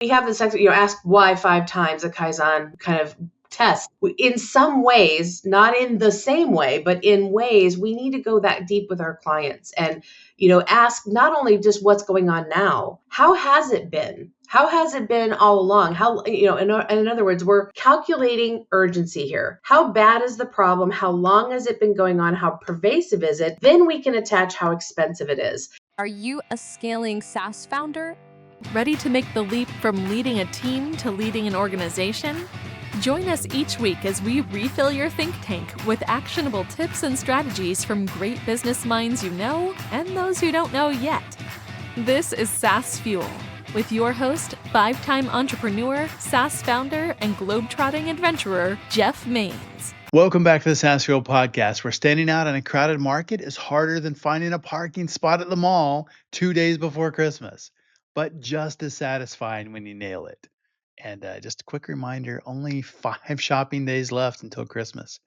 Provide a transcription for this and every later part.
We have this, ask why 5 times, a Kaizen kind of test. In some ways, not in the same way, but in ways we need to go that deep with our clients and, ask not only just what's going on now, how has it been? How has it been all along? How, in other words, we're calculating urgency here. How bad is the problem? How long has it been going on? How pervasive is it? Then we can attach how expensive it is. Are you a scaling SaaS founder? Ready to make the leap from leading a team to leading an organization? Join us each week as we refill your think tank with actionable tips and strategies from great business minds you know and those who don't know yet. This is SaaS Fuel with your host, 5-time entrepreneur, SaaS founder, and globetrotting adventurer, Jeff Maines. Welcome back to the SaaS Fuel podcast, where standing out in a crowded market is harder than finding a parking spot at the mall 2 days before Christmas, but just as satisfying when you nail it. And just a quick reminder, only 5 shopping days left until Christmas.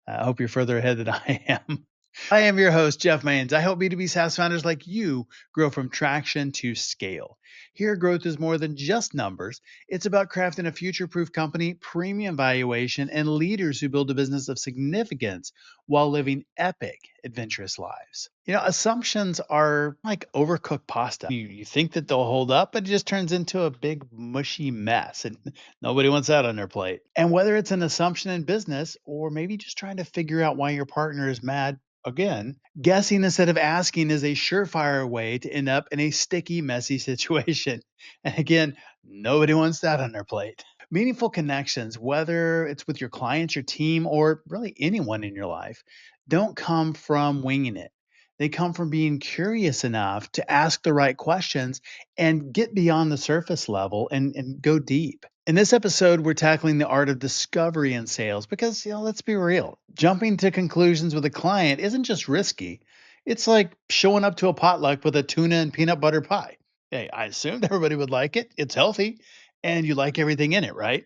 I hope you're further ahead than I am. I am your host, Jeff Maines. I help B2B SaaS founders like you grow from traction to scale. Here, growth is more than just numbers. It's about crafting a future-proof company, premium valuation, and leaders who build a business of significance while living epic, adventurous lives. Assumptions are like overcooked pasta. You think that they'll hold up, but it just turns into a big, mushy mess, and nobody wants that on their plate. And whether it's an assumption in business or maybe just trying to figure out why your partner is mad, again, guessing instead of asking is a surefire way to end up in a sticky, messy situation. And again, nobody wants that on their plate. Meaningful connections, whether it's with your clients, your team, or really anyone in your life, don't come from winging it. They come from being curious enough to ask the right questions and get beyond the surface level and go deep. In this episode, we're tackling the art of discovery in sales because, let's be real. Jumping to conclusions with a client isn't just risky. It's like showing up to a potluck with a tuna and peanut butter pie. Hey, I assumed everybody would like it. It's healthy and you like everything in it, right?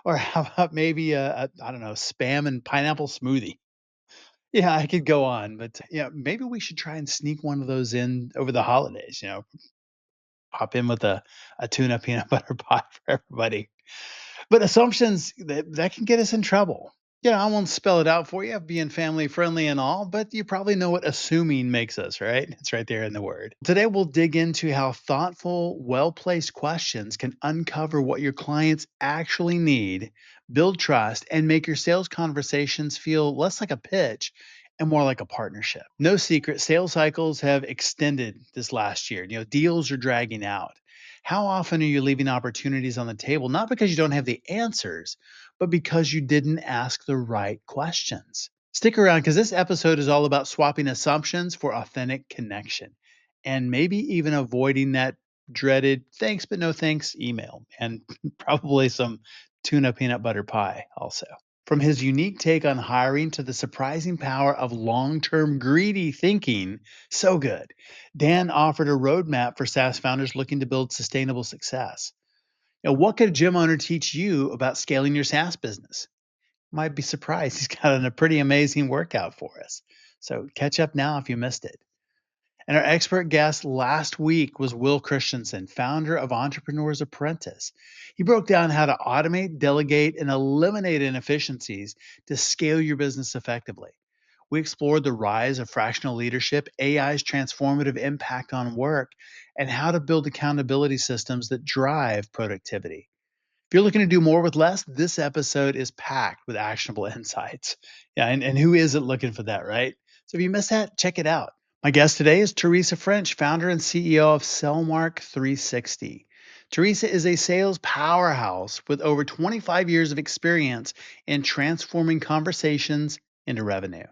Or how about maybe I don't know, spam and pineapple smoothie? Yeah, I could go on, but maybe we should try and sneak one of those in over the holidays, pop in with a tuna peanut butter pie for everybody. But assumptions that can get us in trouble. Yeah, I won't spell it out for you, being family friendly and all, but you probably know what assuming makes us, right? It's right there in the word. Today, we'll dig into how thoughtful, well placed questions can uncover what your clients actually need, build trust, and make your sales conversations feel less like a pitch and more like a partnership. No secret, sales cycles have extended this last year. Deals are dragging out. How often are you leaving opportunities on the table, not because you don't have the answers, but because you didn't ask the right questions? Stick around because this episode is all about swapping assumptions for authentic connection and maybe even avoiding that dreaded thanks but no thanks email and probably some tuna peanut butter pie also. From his unique take on hiring to the surprising power of long-term greedy thinking, so good. Dan offered a roadmap for SaaS founders looking to build sustainable success. What could a gym owner teach you about scaling your SaaS business? Might be surprised. He's got a pretty amazing workout for us. So catch up now if you missed it. And our expert guest last week was Will Christensen, founder of Entrepreneur's Apprentice. He broke down how to automate, delegate, and eliminate inefficiencies to scale your business effectively. We explored the rise of fractional leadership, AI's transformative impact on work, and how to build accountability systems that drive productivity. If you're looking to do more with less, this episode is packed with actionable insights. Yeah, and who isn't looking for that, right? So if you missed that, check it out. My guest today is Theresa French, founder and CEO of Cellmark 360. Theresa is a sales powerhouse with over 25 years of experience in transforming conversations into revenue.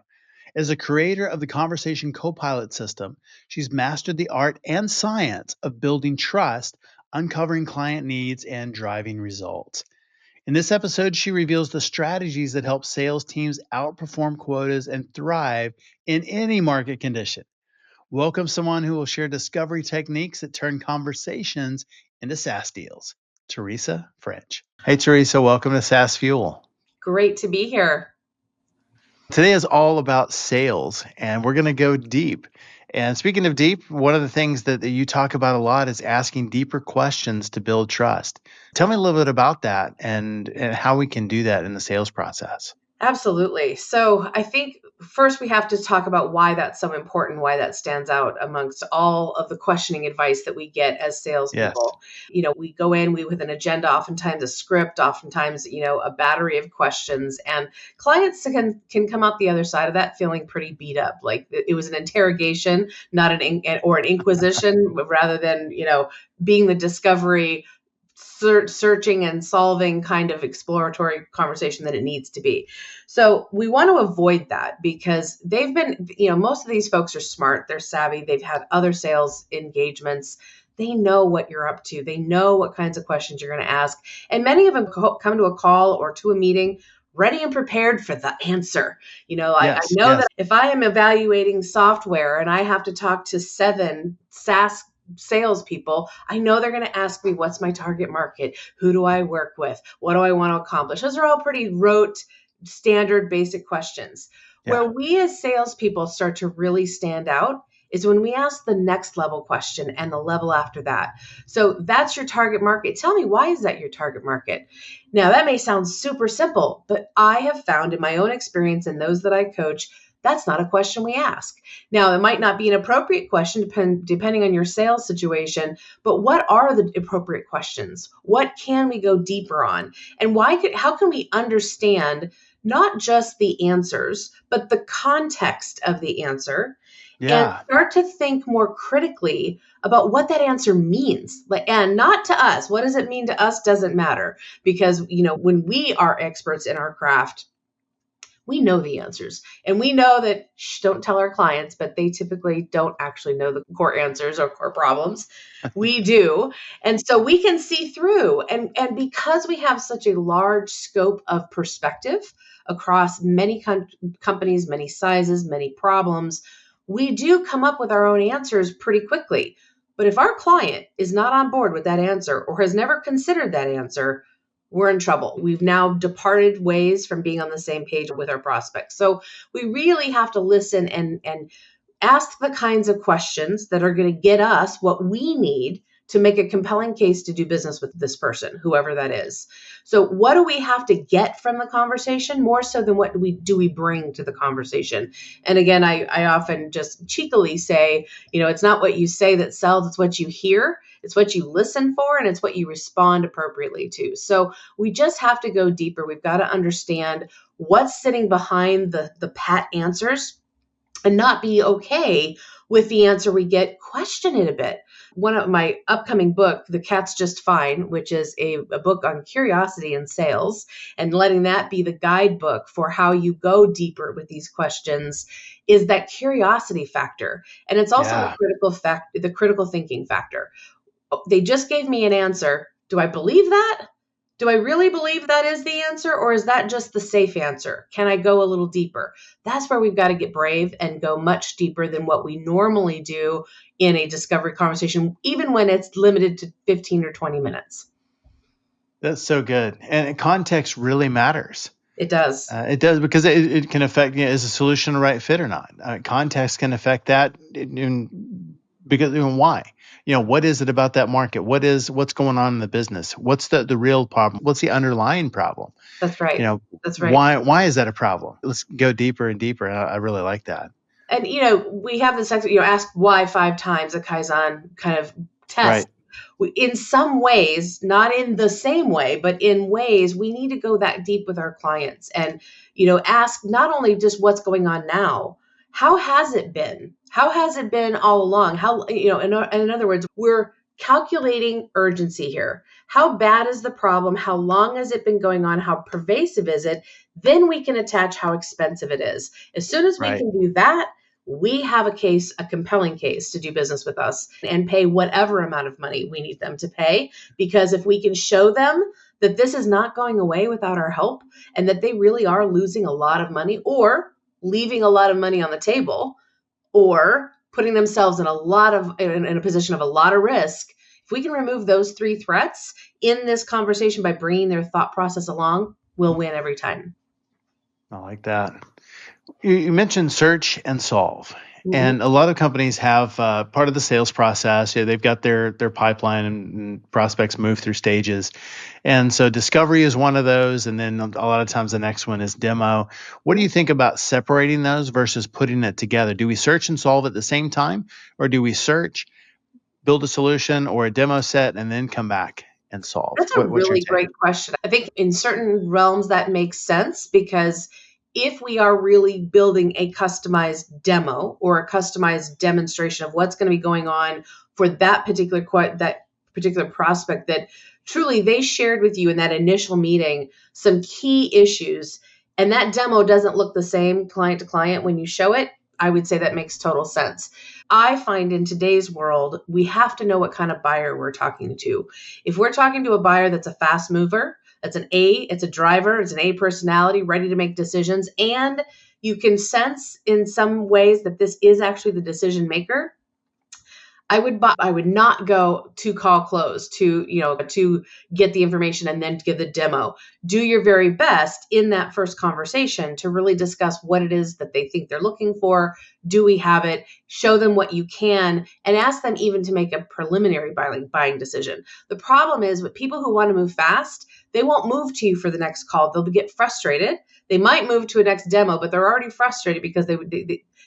As a creator of the Conversation Copilot system, she's mastered the art and science of building trust, uncovering client needs, and driving results. In this episode, she reveals the strategies that help sales teams outperform quotas and thrive in any market condition. Welcome someone who will share discovery techniques that turn conversations into SaaS deals. Theresa French. Hey, Theresa, welcome to SaaS Fuel. Great to be here. Today is all about sales, and we're going to go deep. And speaking of deep, one of the things that you talk about a lot is asking deeper questions to build trust. Tell me a little bit about that and how we can do that in the sales process. Absolutely. So I think first we have to talk about why that's so important, why that stands out amongst all of the questioning advice that we get as Yes. salespeople. We go in, we with an agenda, oftentimes a script, oftentimes, a battery of questions, and clients can come out the other side of that feeling pretty beat up. Like it was an interrogation, not or an inquisition, rather than, being the discovery searching and solving kind of exploratory conversation that it needs to be. So we want to avoid that because they've been, most of these folks are smart, they're savvy, they've had other sales engagements. They know what you're up to. They know what kinds of questions you're going to ask. And many of them come to a call or to a meeting ready and prepared for the answer. I Yes. know Yes. that if I am evaluating software and I have to talk to 7 SaaS salespeople, I know they're going to ask me, what's my target market? Who do I work with? What do I want to accomplish? Those are all pretty rote, standard, basic questions. Where Yeah. we as salespeople start to really stand out is when we ask the next level question and the level after that. So that's your target market. Tell me, why is that your target market? Now, that may sound super simple, but I have found in my own experience and those that I coach, that's not a question we ask. Now, it might not be an appropriate question depending on your sales situation, but what are the appropriate questions? What can we go deeper on? And how can we understand not just the answers, but the context of the answer and Yeah. start to think more critically about what that answer means. And not to us. What does it mean to us doesn't matter because, when we are experts in our craft, we know the answers and we know that don't tell our clients, but they typically don't actually know the core answers or core problems. We do. And so we can see through and because we have such a large scope of perspective across many companies, many sizes, many problems, we do come up with our own answers pretty quickly. But if our client is not on board with that answer or has never considered that answer, we're in trouble. We've now departed ways from being on the same page with our prospects. So we really have to listen and ask the kinds of questions that are going to get us what we need to make a compelling case to do business with this person, whoever that is. So what do we have to get from the conversation more so than what do we bring to the conversation? And again, I often just cheekily say, it's not what you say that sells, it's what you hear. It's what you listen for, and it's what you respond appropriately to. So we just have to go deeper. We've got to understand what's sitting behind the pat answers and not be okay with the answer we get, question it a bit. One of my upcoming book, The Cat's Just Fine, which is a book on curiosity in sales and letting that be the guidebook for how you go deeper with these questions, is that curiosity factor. And it's also Yeah. the critical thinking factor. They just gave me an answer. Do I believe that? Do I really believe that is the answer, or is that just the safe answer? Can I go a little deeper? That's where we've got to get brave and go much deeper than what we normally do in a discovery conversation, even when it's limited to 15 or 20 minutes. That's so good. And context really matters. It does. It does because it can affect, is a solution a right fit or not? Context can affect that because why? What is it about that market? What's going on in the business? What's the real problem? What's the underlying problem? That's right. That's right. Why is that a problem? Let's go deeper and deeper. I really like that. And, we have this, ask why 5 times, a Kaizen kind of test. Right. In some ways, not in the same way, but in ways we need to go that deep with our clients and, ask not only just what's going on now, how has it been? How has it been all along? How, in other words, we're calculating urgency here. How bad is the problem? How long has it been going on? How pervasive is it? Then we can attach how expensive it is. As soon as we Right. can do that, we have a compelling case to do business with us and pay whatever amount of money we need them to pay. Because if we can show them that this is not going away without our help and that they really are losing a lot of money or leaving a lot of money on the table or putting themselves in a position of a lot of risk, if we can remove those 3 threats in this conversation by bringing their thought process along, we'll win every time. I like that. You mentioned search and solve. Mhm. And a lot of companies have part of the sales process. They've got their pipeline and prospects move through stages. And so discovery is one of those. And then a lot of times the next one is demo. What do you think about separating those versus putting it together? Do we search and solve at the same time? Or do we search, build a solution or a demo set, and then come back and solve? That's a What's your really take? great question. I think in certain realms that makes sense because if we are really building a customized demo or a customized demonstration of what's going to be going on for that particular prospect that truly they shared with you in that initial meeting some key issues and that demo doesn't look the same client to client when you show it, I would say that makes total sense. I find in today's world, we have to know what kind of buyer we're talking to. If we're talking to a buyer that's a fast mover, it's a driver, it's an A personality, ready to make decisions, and you can sense in some ways that this is actually the decision maker, I would not go to call close to get the information and then give the demo. Do your very best in that first conversation to really discuss what it is that they think they're looking for. Do we have it? Show them what you can and ask them even to make a preliminary buying decision. The problem is with people who want to move fast, they won't move to you for the next call. They'll get frustrated. They might move to a next demo, but they're already frustrated because they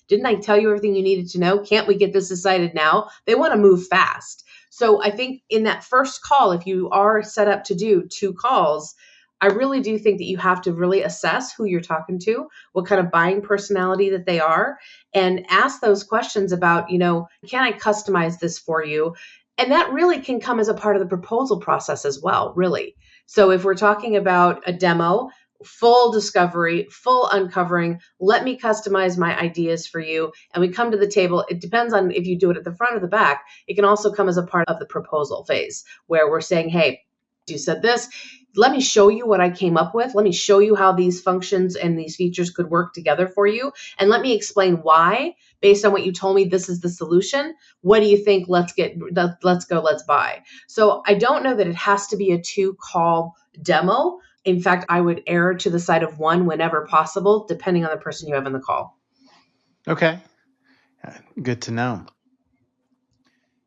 didn't I tell you everything you needed to know? Can't we get this decided now? They want to move fast. So I think in that first call, if you are set up to do 2 calls, I really do think that you have to really assess who you're talking to, what kind of buying personality that they are, and ask those questions about, can I customize this for you? And that really can come as a part of the proposal process as well, really. So if we're talking about a demo, full discovery, full uncovering, let me customize my ideas for you. And we come to the table. It depends on if you do it at the front or the back. It can also come as a part of the proposal phase where we're saying, hey, you said this. Let me show you what I came up with. Let me show you how these functions and these features could work together for you. And let me explain why, based on what you told me, this is the solution. What do you think? Let's go, let's buy. So I don't know that it has to be a 2-call demo. In fact, I would err to the side of 1 whenever possible, depending on the person you have in the call. Okay. Good to know.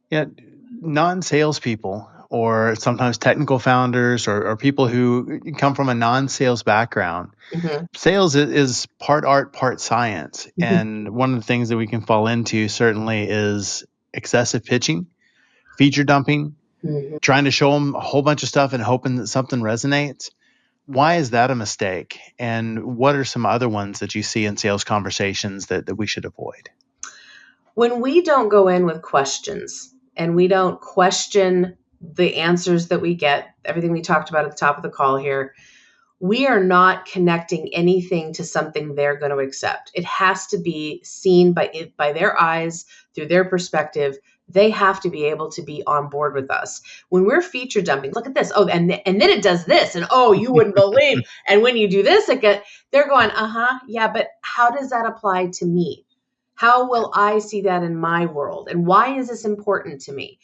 Yeah, non-salespeople or sometimes technical founders or people who come from a non-sales background. Mm-hmm. Sales is part art, part science. And one of the things that we can fall into certainly is excessive pitching, feature dumping, Mm-hmm. trying to show them a whole bunch of stuff and hoping that something resonates. Why is that a mistake? And what are some other ones that you see in sales conversations that we should avoid? When we don't go in with questions and we don't question the answers that we get, everything we talked about at the top of the call here, we are not connecting anything to something they're going to accept. It has to be seen by their eyes, through their perspective. They have to be able to be on board with us. When we're feature dumping, look at this. Oh, and then it does this. And oh, you wouldn't believe. And when you do this, they're going, yeah, but how does that apply to me? How will I see that in my world? And why is this important to me?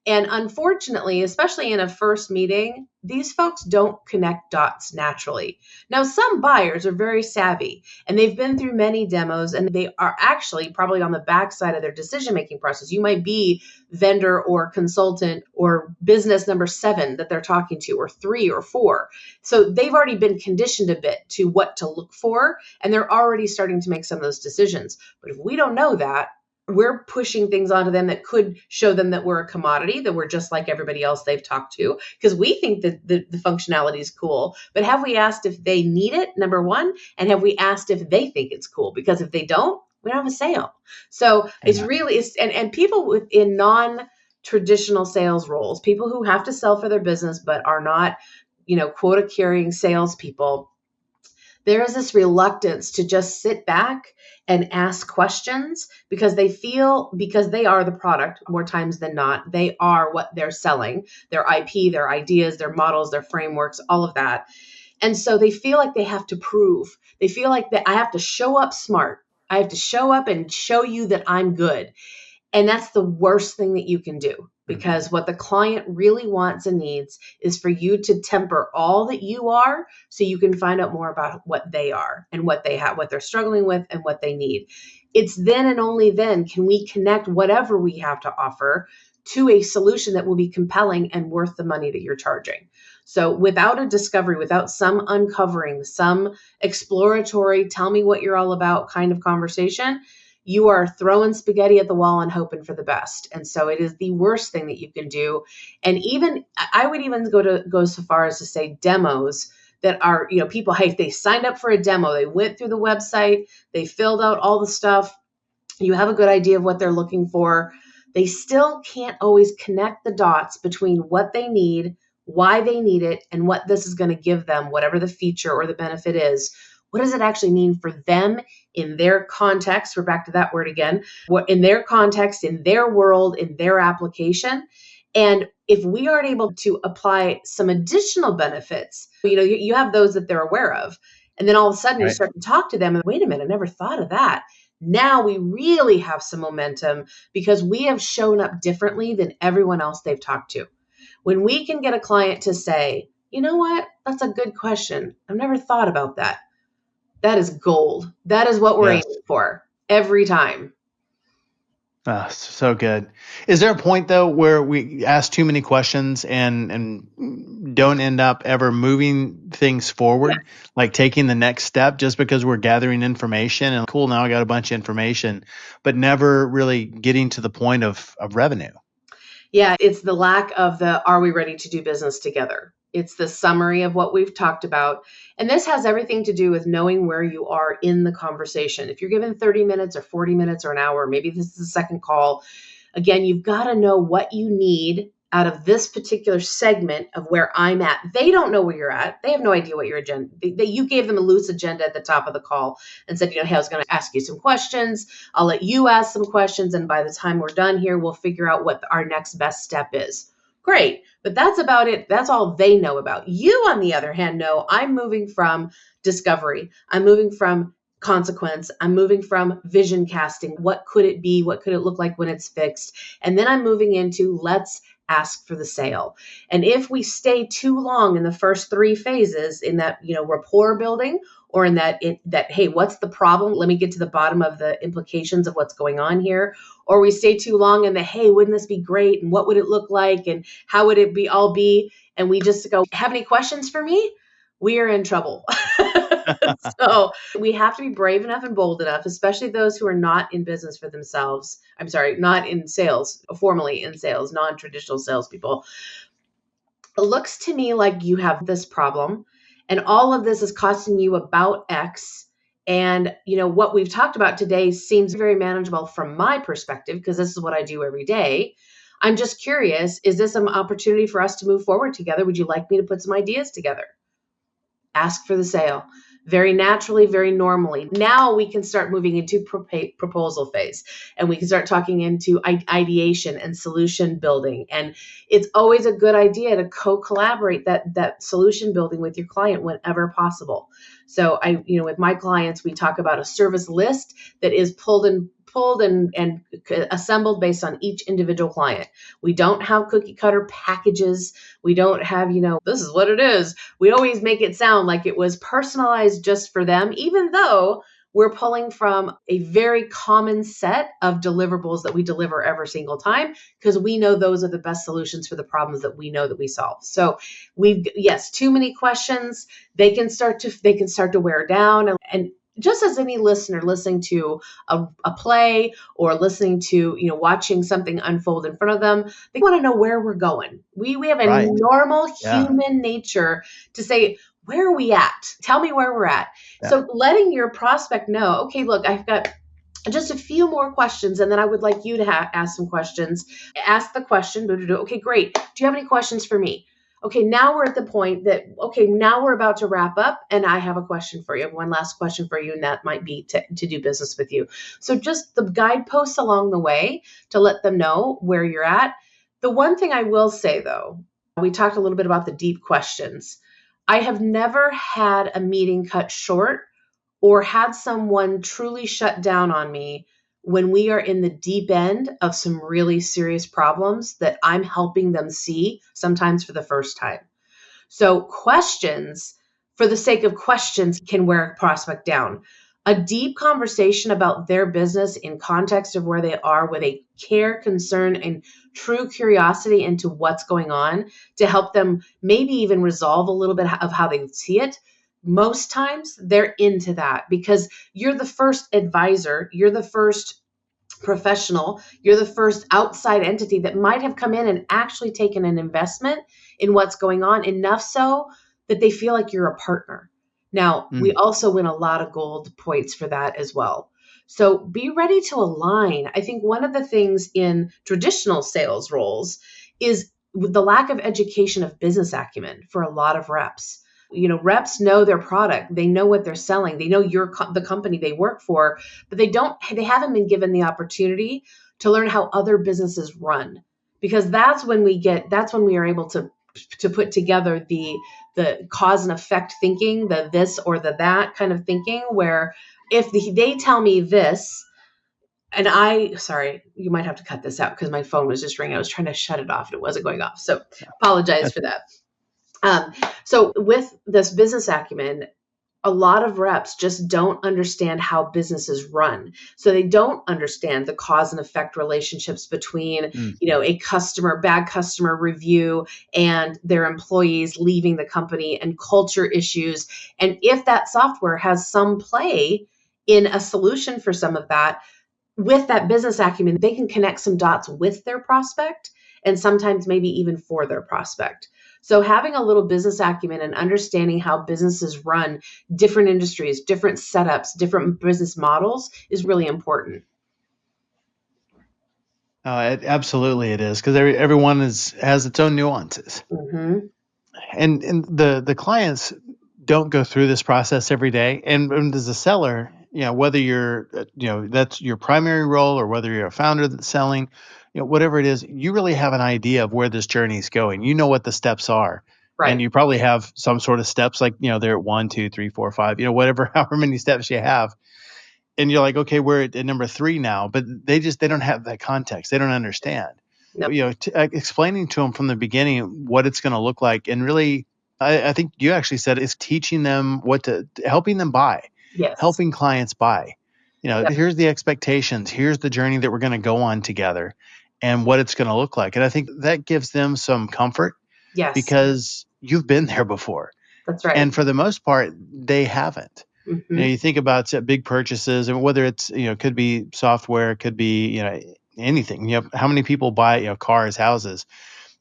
And unfortunately, especially in a first meeting, these folks don't connect dots naturally. Now, some buyers are very savvy and they've been through many demos and they are actually probably on the backside of their decision-making process. You might be vendor or consultant or business number 7 that they're talking to, or 3 or 4. So they've already been conditioned a bit to what to look for, and they're already starting to make some of those decisions. But if we don't know that, we're pushing things onto them that could show them that we're a commodity, that we're just like everybody else they've talked to, because we think that the functionality is cool. But have we asked if they need it, number 1? And have we asked if they think it's cool? Because if they don't, we don't have a sale. So it's really, and people in non-traditional sales roles, people who have to sell for their business but are not, quota carrying salespeople, there is this reluctance to just sit back and ask questions because they are the product more times than not. They are what they're selling, their IP, their ideas, their models, their frameworks, all of that. And so they feel like they have to prove. They feel like that I have to show up smart. I have to show up and show you that I'm good. And that's the worst thing that you can do. because what the client really wants and needs is for you to temper all that you are so you can find out more about what they are and what they have, what they're struggling with and what they need. It's then and only then can we connect whatever we have to offer to a solution that will be compelling and worth the money that you're charging. So without a discovery, without some uncovering, some exploratory, tell me what you're all about kind of conversation, you are throwing spaghetti at the wall and hoping for the best. And so it is the worst thing that you can do. And even I would even go so far as to say demos that are, people, hey, they signed up for a demo, they went through the website, they filled out all the stuff, you have a good idea of what they're looking for. They still can't always connect the dots between what they need, why they need it, and what this is going to give them, whatever the feature or the benefit is. What does it actually mean for them in their context? We're back to that word again. What in their context, in their world, in their application. And if we aren't able to apply some additional benefits, you have those that they're aware of. And then all of a sudden you start to talk to them and wait a minute, I never thought of that. Now we really have some momentum because we have shown up differently than everyone else they've talked to. When we can get a client to say, you know what, that's a good question. I've never thought about that. That is gold. That is what we're aiming for every time. Oh, so good. Is there a point though where we ask too many questions and don't end up ever moving things forward, like taking the next step just because we're gathering information and cool, now I got a bunch of information, but never really getting to the point of revenue? Yeah, it's the lack of are we ready to do business together? It's the summary of what we've talked about. And this has everything to do with knowing where you are in the conversation. If you're given 30 minutes or 40 minutes or an hour, maybe this is the second call. Again, you've got to know what you need out of this particular segment of where I'm at. They don't know where you're at. They have no idea what your agenda. You gave them a loose agenda at the top of the call and said, hey, I was going to ask you some questions. I'll let you ask some questions. And by the time we're done here, we'll figure out what our next best step is. Great. But that's about it. That's all they know about. You, on the other hand, know I'm moving from discovery. I'm moving from consequence. I'm moving from vision casting. What could it be? What could it look like when it's fixed? And then I'm moving into let's ask for the sale. And if we stay too long in the first three phases in that, rapport building or in that, hey, what's the problem? Let me get to the bottom of the implications of what's going on here. Or we stay too long in the, hey, wouldn't this be great? And what would it look like? And how would it all be? And we just go, have any questions for me? We are in trouble. So we have to be brave enough and bold enough, especially those who are not in business for themselves. I'm sorry, not in sales, formally in sales, non-traditional salespeople. It looks to me like you have this problem and all of this is costing you about X. And, what we've talked about today seems very manageable from my perspective, because this is what I do every day. I'm just curious, is this an opportunity for us to move forward together? Would you like me to put some ideas together? Ask for the sale. Very naturally, very normally. Now we can start moving into proposal phase and we can start talking into ideation and solution building. And it's always a good idea to co-collaborate that solution building with your client whenever possible. So with my clients, we talk about a service list that is pulled and assembled based on each individual client. We don't have cookie cutter packages. We don't have, this is what it is. We always make it sound like it was personalized just for them, even though we're pulling from a very common set of deliverables that we deliver every single time, because we know those are the best solutions for the problems that we know that we solve. So too many questions, they can start to wear down. And just as any listener listening to a play or listening to, watching something unfold in front of them, they want to know where we're going. We have a normal human nature to say, where are we at? Tell me where we're at. Yeah. So letting your prospect know, okay, look, I've got just a few more questions, and then I would like you to ask some questions. Ask the question. Okay, great. Do you have any questions for me? Okay, now we're at the point that, now we're about to wrap up, and I have a question for you. I have one last question for you, and that might be to do business with you. So just the guideposts along the way to let them know where you're at. The one thing I will say, though, we talked a little bit about the deep questions. I have never had a meeting cut short or had someone truly shut down on me when we are in the deep end of some really serious problems that I'm helping them see, sometimes for the first time. So questions, for the sake of questions, can wear a prospect down. A deep conversation about their business in context of where they are with a care, concern, and true curiosity into what's going on to help them maybe even resolve a little bit of how they see it. Most times they're into that because you're the first advisor, you're the first professional, you're the first outside entity that might have come in and actually taken an investment in what's going on, enough so that they feel like you're a partner. Now, we also win a lot of gold points for that as well. So be ready to align. I think one of the things in traditional sales roles is the lack of education of business acumen for a lot of reps. Reps know their product, they know what they're selling, they know the company they work for, but they haven't been given the opportunity to learn how other businesses run, because that's when we are able to put together the cause and effect thinking, the this or the that kind of thinking, where if they tell me this, and sorry, you might have to cut this out because my phone was just ringing. I was trying to shut it off and it wasn't going off. So apologize for that. So with this business acumen, a lot of reps just don't understand how businesses run. So they don't understand the cause and effect relationships between, a bad customer review and their employees leaving the company, and culture issues. And if that software has some play in a solution for some of that, with that business acumen, they can connect some dots with their prospect and sometimes maybe even for their prospect. So having a little business acumen and understanding how businesses run, different industries, different setups, different business models is really important. Absolutely it is, because everyone has its own nuances. Mm-hmm. And the clients don't go through this process every day. And as a seller, whether you're, that's your primary role or whether you're a founder that's selling, whatever it is, you really have an idea of where this journey is going. You know what the steps are. Right. And you probably have some sort of steps, like, they're at 1, 2, 3, 4, 5, whatever, however many steps you have. And you're like, okay, we're at number 3 now, but they don't have that context. They don't understand. Nope. Explaining to them from the beginning what it's going to look like, and really, I think you actually said it's teaching them helping them buy, Yes. helping clients buy. Yep. Here's the expectations, here's the journey that we're going to go on together, and what it's going to look like. And I think that gives them some comfort. Yes. Because you've been there before. That's right. And for the most part, they haven't. Mm-hmm. You think about big purchases, and whether it's, could be software, could be, anything. How many people buy, cars, houses,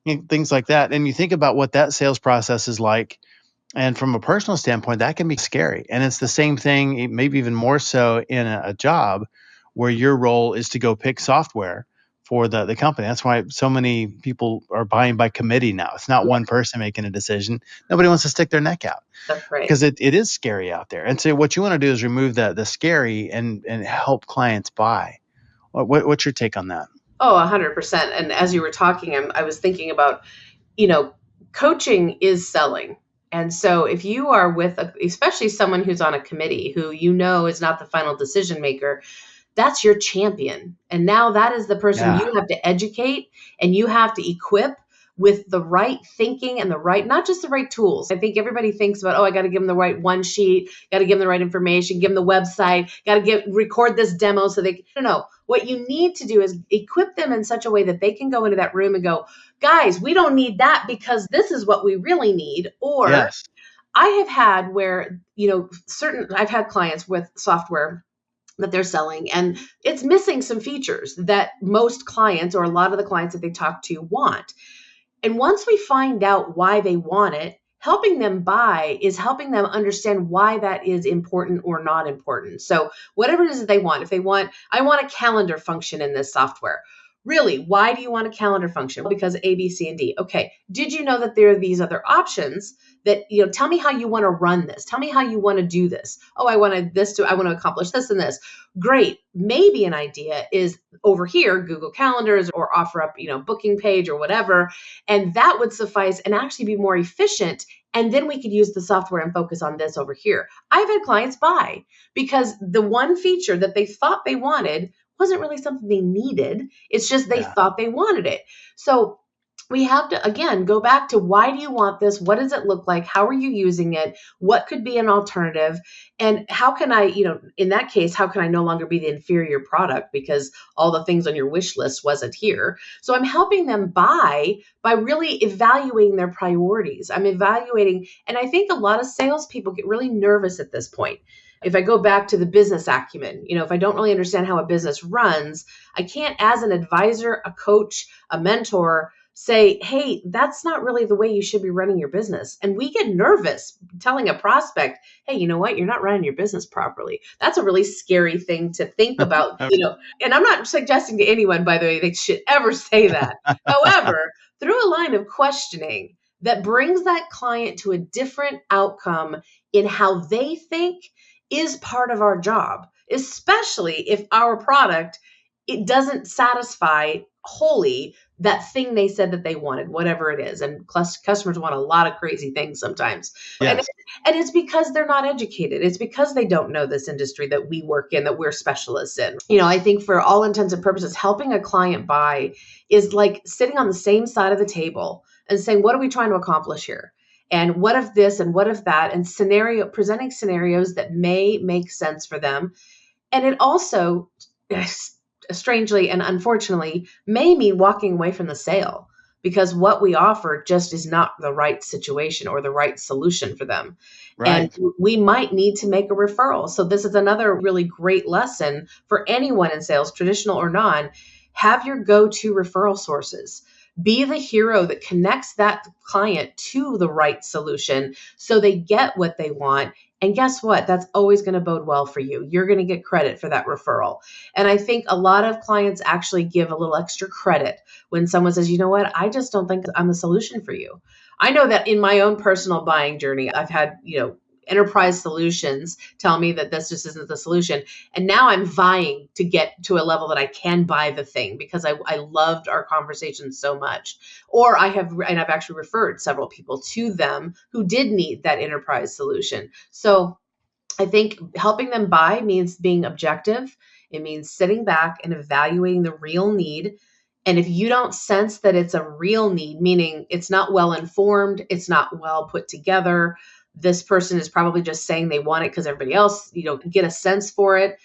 things like that. And you think about what that sales process is like. And from a personal standpoint, that can be scary. And it's the same thing, maybe even more so in a job where your role is to go pick software for the company. That's why so many people are buying by committee now. It's not one person making a decision. Nobody wants to stick their neck out. That's right. Because it is scary out there. And so what you want to do is remove the scary and help clients buy. What's your take on that? Oh, 100%. And as you were talking, I was thinking about, coaching is selling. And so if you are with, especially someone who's on a committee who is not the final decision maker, that's your champion. And now that is the person you have to educate and you have to equip with the right thinking and not just the right tools. I think everybody thinks about, I got to give them the right one sheet, got to give them the right information, give them the website, got to record this demo so they can, no. What you need to do is equip them in such a way that they can go into that room and go, guys, we don't need that because this is what we really need. Or yes. I have had where, I've had clients with software that they're selling and it's missing some features that most clients or a lot of the clients that they talk to want. And once we find out why they want it, helping them buy is helping them understand why that is important or not important. So whatever it is that they want, I want a calendar function in this software. Really, why do you want a calendar function? Because A, B, C, and D. Okay. Did you know that there are these other options that, tell me how you want to run this. Tell me how you want to do this. Oh, I want to accomplish this and this. Great. Maybe an idea is over here, Google Calendars, or offer up, booking page or whatever. And that would suffice and actually be more efficient. And then we could use the software and focus on this over here. I've had clients buy because the one feature that they thought they wanted wasn't really something they needed. It's just they Yeah. thought they wanted it. So we have to, again, go back to, why do you want this? What does it look like? How are you using it? What could be an alternative? And how can I, in that case, how can I no longer be the inferior product because all the things on your wish list wasn't here? So I'm helping them buy by really evaluating their priorities. I'm evaluating, and I think a lot of salespeople get really nervous at this point. If I go back to the business acumen, if I don't really understand how a business runs, I can't, as an advisor, a coach, a mentor, say, hey, that's not really the way you should be running your business. And we get nervous telling a prospect, hey, you know what? You're not running your business properly. That's a really scary thing to think about, and I'm not suggesting to anyone, by the way, they should ever say that. However, through a line of questioning that brings that client to a different outcome in how they think is part of our job, especially if our product, it doesn't satisfy wholly that thing they said that they wanted, whatever it is. And customers want a lot of crazy things sometimes. Yes. And it's because they're not educated. It's because they don't know this industry that we work in, that we're specialists in. I think for all intents and purposes, helping a client buy is like sitting on the same side of the table and saying, what are we trying to accomplish here? And what if this and what if that? And presenting scenarios that may make sense for them. And it also, strangely and unfortunately, may mean walking away from the sale because what we offer just is not the right situation or the right solution for them. Right. And we might need to make a referral. So this is another really great lesson for anyone in sales, traditional or non. Have your go-to referral sources. Be the hero that connects that client to the right solution so they get what they want. And guess what? That's always going to bode well for you. You're going to get credit for that referral. And I think a lot of clients actually give a little extra credit when someone says, you know what, I just don't think I'm the solution for you. I know that in my own personal buying journey, I've had, enterprise solutions tell me that this just isn't the solution. And now I'm vying to get to a level that I can buy the thing because I loved our conversation so much. Or I've actually referred several people to them who did need that enterprise solution. So I think helping them buy means being objective. It means sitting back and evaluating the real need. And if you don't sense that it's a real need, meaning it's not well informed, it's not well put together, this person is probably just saying they want it because everybody else, get a sense for it.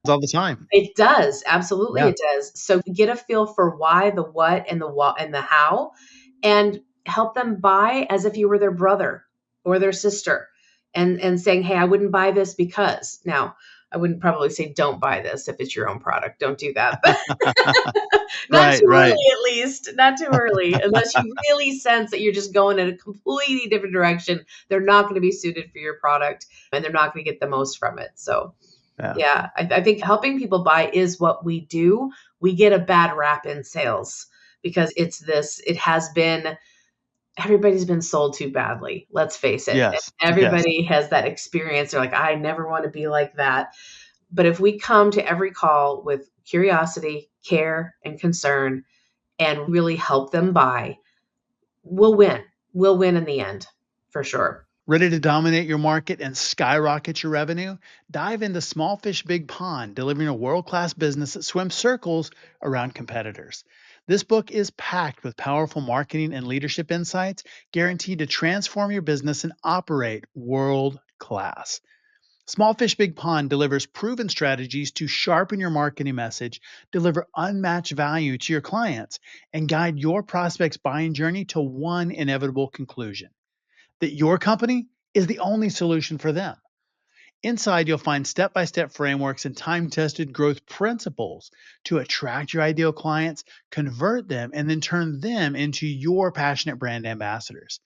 All the time. It does. Absolutely. Yeah. It does. So get a feel for why, the what, and the how, and help them buy as if you were their brother or their sister and saying, hey, I wouldn't buy this because. Now, I wouldn't probably say don't buy this if it's your own product. Don't do that. Not too early, at least. Not too early. Unless you really sense that you're just going in a completely different direction. They're not going to be suited for your product and they're not going to get the most from it. So, yeah, I think helping people buy is what we do. We get a bad rap in sales because it has been, everybody's been sold too badly. Let's face it. Yes. Everybody has that experience. They're like, I never want to be like that. But if we come to every call with curiosity, care, and concern, and really help them buy, we'll win. We'll win in the end, for sure. Ready to dominate your market and skyrocket your revenue? Dive into Small Fish, Big Pond, delivering a world-class business that swims circles around competitors. This book is packed with powerful marketing and leadership insights guaranteed to transform your business and operate world-class. Small Fish, Big Pond delivers proven strategies to sharpen your marketing message, deliver unmatched value to your clients, and guide your prospects' buying journey to one inevitable conclusion: that your company is the only solution for them. Inside, you'll find step-by-step frameworks and time-tested growth principles to attract your ideal clients, convert them, and then turn them into your passionate brand ambassadors.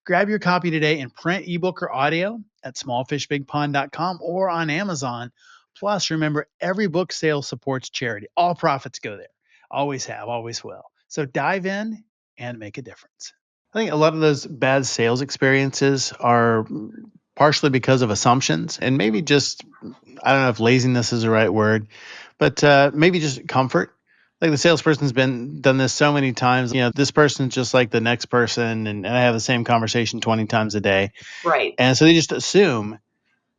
Grab your copy today in print, ebook, or audio at smallfishbigpond.com or on Amazon. Plus, remember, every book sale supports charity. All profits go there. Always have, always will. So dive in and make a difference. I think a lot of those bad sales experiences are partially because of assumptions and maybe just, I don't know if laziness is the right word, but maybe just comfort. Like the salesperson's done this so many times. This person's just like the next person, and I have the same conversation 20 times a day. Right. And so they just assume,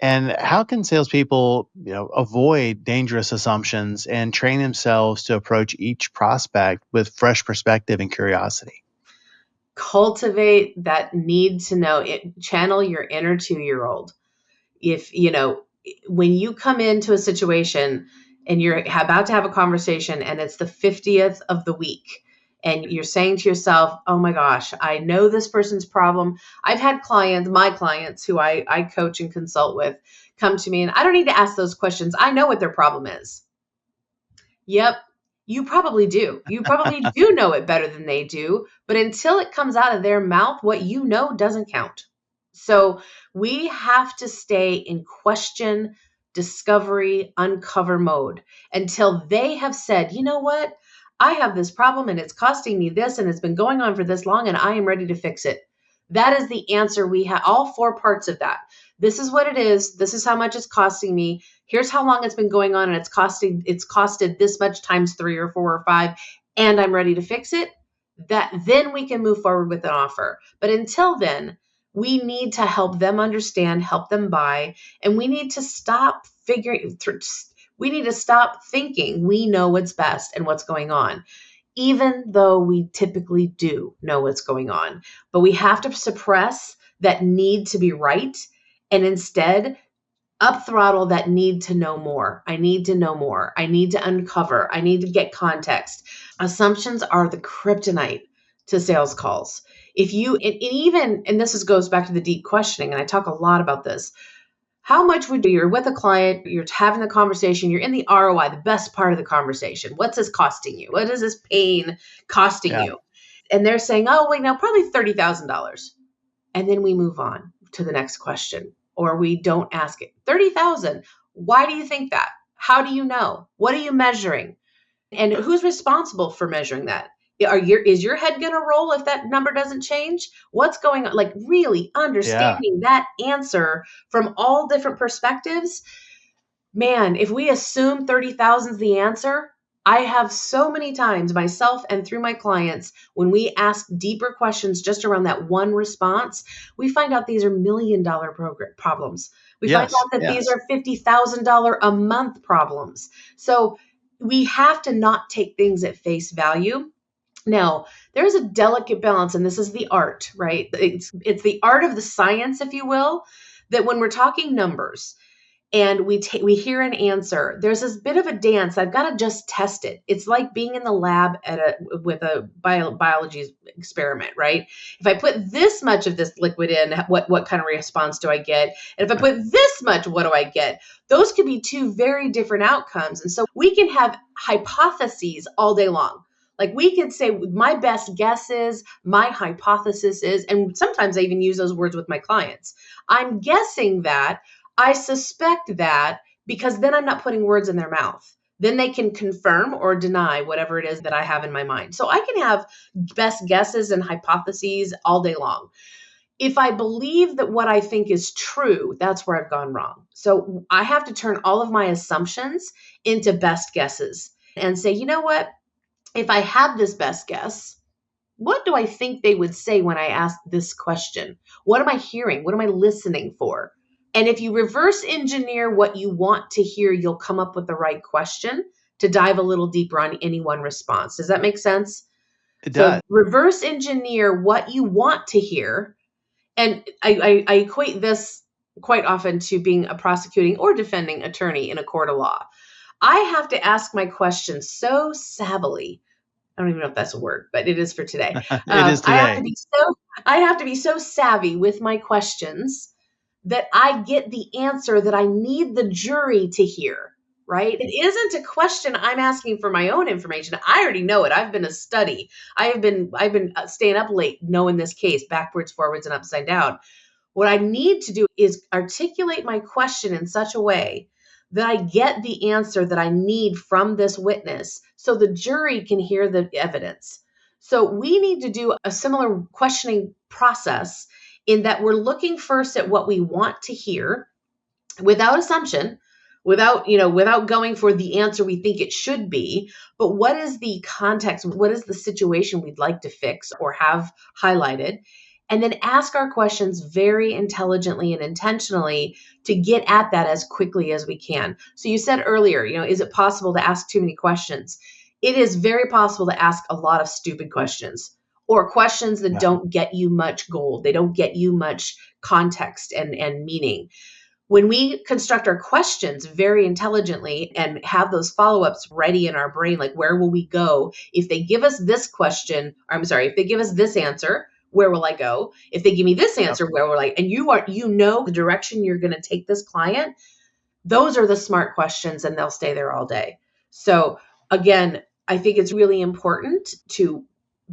And how can salespeople, avoid dangerous assumptions and train themselves to approach each prospect with fresh perspective and curiosity? Cultivate that need to know it, channel your inner 2-year-old. If, when you come into a situation and you're about to have a conversation and it's the 50th of the week and you're saying to yourself, oh my gosh, I know this person's problem. I've had my clients who I coach and consult with come to me and I don't need to ask those questions. I know what their problem is. Yep, you probably do. You probably do know it better than they do, but until it comes out of their mouth, what you know doesn't count. So we have to stay in question, discovery, uncover mode until they have said, you know what? I have this problem and it's costing me this and it's been going on for this long and I am ready to fix it. That is the answer we have, all 4 parts of that. This is what it is. This is how much it's costing me. Here's how long it's been going on and it's costed this much times 3 or 4 or 5 and I'm ready to fix it. That then we can move forward with an offer. But until then, we need to help them understand, help them buy, and we need to stop thinking we know what's best and what's going on, even though we typically do know what's going on. But we have to suppress that need to be right and instead up throttle that need to know more. I need to know more. I need to uncover. I need to get context. Assumptions are the kryptonite to sales calls. If you, and this goes back to the deep questioning, and I talk a lot about this. How much would you're with a client, you're having the conversation, you're in the ROI, the best part of the conversation. What's this costing you? What is this pain costing you? And they're saying, oh, wait, now probably $30,000. And then we move on to the next question, or we don't ask it. 30,000. Why do you think that? How do you know? What are you measuring? And who's responsible for measuring that? Is your head going to roll if that number doesn't change? What's going on? Like really understanding that answer from all different perspectives. Man, if we assume 30,000 is the answer, I have so many times myself and through my clients, when we ask deeper questions just around that one response, we find out these are $1 million problems. We find out that these are $50,000 a month problems. So we have to not take things at face value. Now, there's a delicate balance, and this is the art, right? It's the art of the science, if you will, that when we're talking numbers and we hear an answer, there's this bit of a dance. I've got to just test it. It's like being in the lab with a biology experiment, right? If I put this much of this liquid in, what kind of response do I get? And if I put this much, what do I get? Those could be 2 very different outcomes. And so we can have hypotheses all day long. Like we could say, my best guess is, my hypothesis is, and sometimes I even use those words with my clients. I'm guessing that, I suspect that, because then I'm not putting words in their mouth. Then they can confirm or deny whatever it is that I have in my mind. So I can have best guesses and hypotheses all day long. If I believe that what I think is true, that's where I've gone wrong. So I have to turn all of my assumptions into best guesses and say, you know what? If I had this best guess, what do I think they would say when I ask this question? What am I hearing? What am I listening for? And if you reverse engineer what you want to hear, you'll come up with the right question to dive a little deeper on any one response. Does that make sense? It does. So reverse engineer what you want to hear. And I equate this quite often to being a prosecuting or defending attorney in a court of law. I have to ask my questions so savvily. I don't even know if that's a word, but it is for today. It is today. I have to be so savvy with my questions that I get the answer that I need the jury to hear, right? It isn't a question I'm asking for my own information. I already know it. I've been a study. I've been staying up late knowing this case backwards, forwards, and upside down. What I need to do is articulate my question in such a way that I get the answer that I need from this witness so the jury can hear the evidence. So we need to do a similar questioning process in that we're looking first at what we want to hear without assumption, without going for the answer we think it should be, but what is the context? What is the situation we'd like to fix or have highlighted? and then ask our questions very intelligently and intentionally to get at that as quickly as we can. So you said earlier, is it possible to ask too many questions? It is very possible to ask a lot of stupid questions or questions that Yeah. don't get you much gold. They don't get you much context and meaning. When we construct our questions very intelligently and have those follow-ups ready in our brain, like where will we go if they give us this question, or I'm sorry, if they give us this answer, where will I go? If they give me this Yep. answer, where will I? And you know the direction you're going to take this client. Those are the smart questions, and they'll stay there all day. So again, I think it's really important to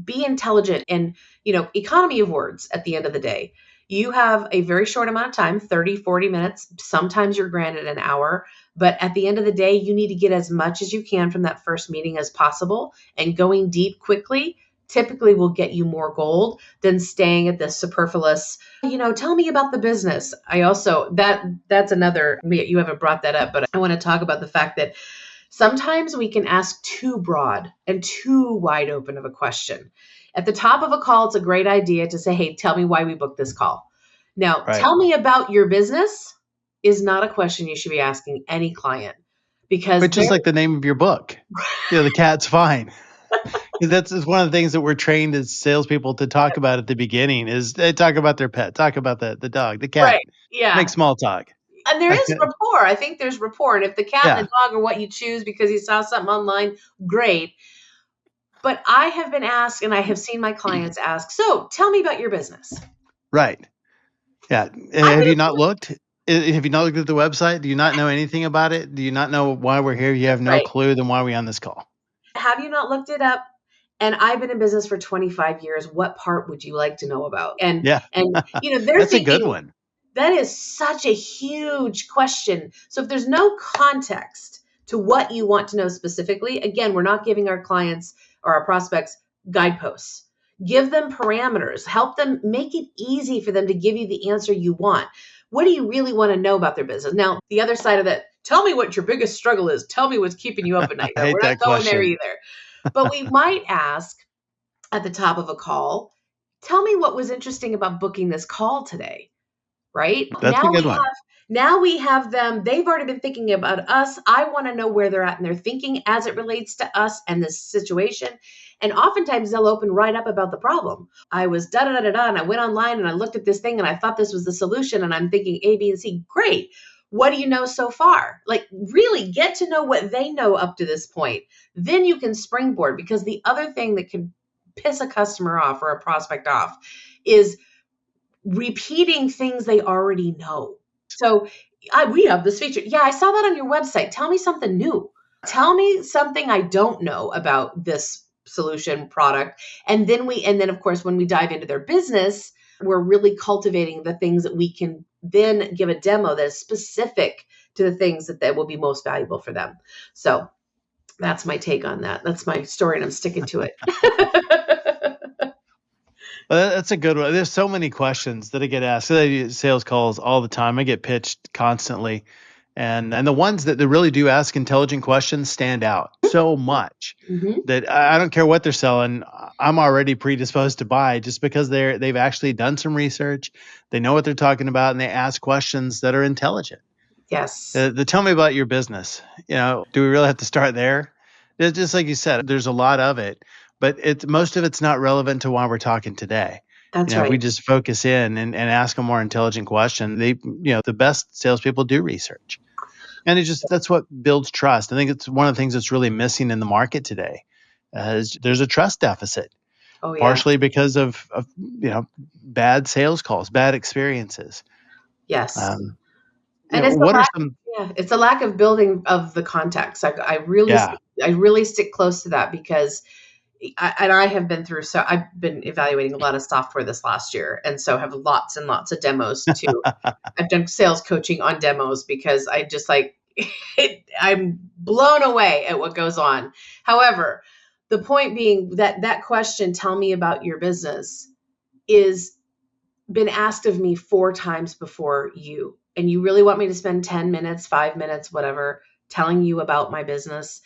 be intelligent and, economy of words at the end of the day. You have a very short amount of time, 30, 40 minutes. Sometimes you're granted an hour, but at the end of the day, you need to get as much as you can from that first meeting as possible, and going deep quickly typically will get you more gold than staying at the superfluous, tell me about the business. I also, that's another, you haven't brought that up, but I want to talk about the fact that sometimes we can ask too broad and too wide open of a question. At the top of a call, it's a great idea to say, hey, tell me why we booked this call. Now, Right. tell me about your business is not a question you should be asking any client, because Which is like the name of your book. The cat's fine. That's one of the things that we're trained as salespeople to talk about at the beginning is they talk about their pet, talk about the dog, the cat, right. Yeah. make small talk. And there is rapport. I think there's rapport. And if the cat and the dog are what you choose because you saw something online, great. But I have been asked, and I have seen my clients ask, so tell me about your business. Right. Yeah. Have you not looked? Have you not looked at the website? Do you not know anything about it? Do you not know why we're here? You have no Right. clue. Then why are we on this call? Have you not looked it up? And I've been in business for 25 years. What part would you like to know about? And Yeah. they're That's thinking, a good one. that is such a huge question. So if there's no context to what you want to know specifically, again, we're not giving our clients or our prospects guideposts. Give them parameters. Help them, make it easy for them to give you the answer you want. What do you really want to know about their business? Now, the other side of that, tell me what your biggest struggle is. Tell me what's keeping you up at night. I hate We're that not going there question. either. But we might ask at the top of a call, tell me what was interesting about booking this call today, right? That's a good one. Now we have them, they've already been thinking about us. I want to know where they're at in their thinking as it relates to us and this situation. And oftentimes they'll open right up about the problem. I was da-da-da-da-da, and I went online and I looked at this thing and I thought this was the solution, and I'm thinking A, B, and C. Great. What do you know so far? Like, really get to know what they know up to this point. Then you can springboard, because the other thing that can piss a customer off or a prospect off is repeating things they already know. So we have this feature. Yeah, I saw that on your website. Tell me something new. Tell me something I don't know about this solution product. And then of course, when we dive into their business, we're really cultivating the things that we can then give a demo that is specific to the things that will be most valuable for them. So that's my take on that. That's my story, and I'm sticking to it. Well, that's a good one. There's so many questions that I get asked. I do sales calls all the time. I get pitched constantly. And the ones that really do ask intelligent questions stand out so much that I don't care what they're selling. I'm already predisposed to buy just because they've actually done some research. They know what they're talking about, and they ask questions that are intelligent. Yes. Tell me about your business. Do we really have to start there? It's just like you said, there's a lot of it, but most of it's not relevant to why we're talking today. That's right. If we just focus in and ask a more intelligent question, the best salespeople do research. And that's what builds trust. I think it's one of the things that's really missing in the market today. There's a trust deficit, partially because of bad sales calls, bad experiences. Yes. And it's a lack of building of the context. I really stick close to that, because I have been through, so I've been evaluating a lot of software this last year, and so have lots and lots of demos too. I've done sales coaching on demos because I just I'm blown away at what goes on. However, the point being that question, tell me about your business, is been asked of me 4 times before you. And you really want me to spend 10 minutes, 5 minutes, whatever, telling you about my business.